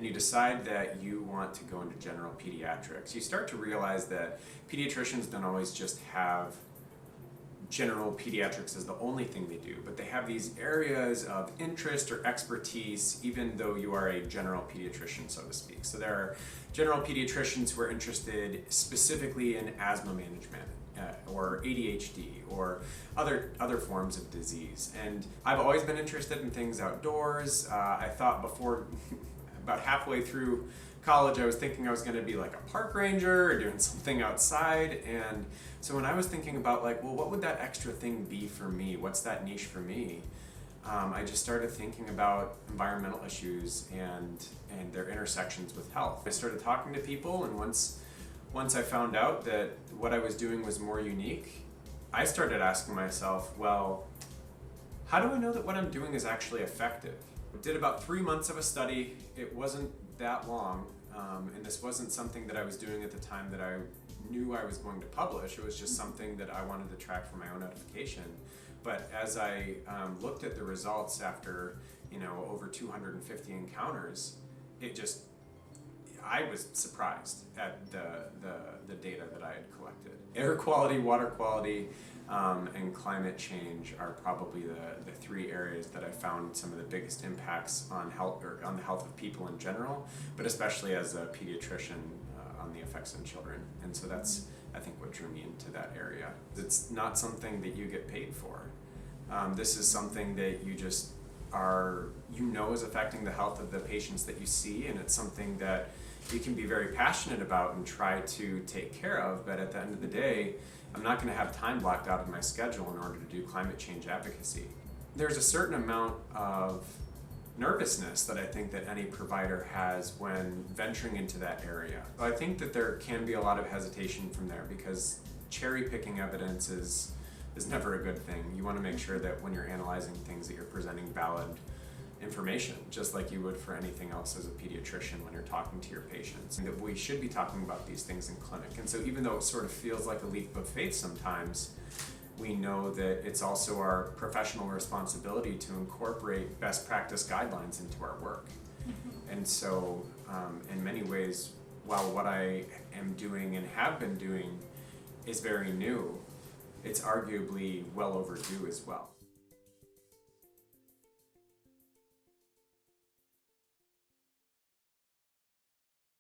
and you decide that you want to go into general pediatrics, you start to realize that pediatricians don't always just have general pediatrics as the only thing they do, but they have these areas of interest or expertise, even though you are a general pediatrician, so to speak. So there are general pediatricians who are interested specifically in asthma management, or ADHD, or other forms of disease. And I've always been interested in things outdoors. I thought before, about halfway through college, I was thinking I was going to be like a park ranger or doing something outside. And so when I was thinking about like, well, what would that extra thing be for me? What's that niche for me? I just started thinking about environmental issues and their intersections with health. I started talking to people, and once I found out that what I was doing was more unique, I started asking myself, well, how do I know that what I'm doing is actually effective? I did about 3 months of a study. It wasn't that long, and this wasn't something that I was doing at the time that I knew I was going to publish. It was just something that I wanted to track for my own edification. But as I looked at the results after, over 250 encounters, I was surprised at the data that I had collected. Air quality, water quality, and climate change are probably the three areas that I found some of the biggest impacts on health, or on the health of people in general, but especially as a pediatrician on the effects on children. And so that's, I think, what drew me into that area. It's not something that you get paid for. This is something that you just is affecting the health of the patients that you see, and it's something that you can be very passionate about and try to take care of, but at the end of the day, I'm not going to have time blocked out of my schedule in order to do climate change advocacy. There's a certain amount of nervousness that I think that any provider has when venturing into that area. I think that there can be a lot of hesitation from there, because cherry picking evidence is never a good thing. You want to make sure that when you're analyzing things that you're presenting valid information, just like you would for anything else as a pediatrician when you're talking to your patients. And that we should be talking about these things in clinic. And so even though it sort of feels like a leap of faith sometimes, we know that it's also our professional responsibility to incorporate best practice guidelines into our work. And so in many ways, while what I am doing and have been doing is very new, it's arguably well overdue as well.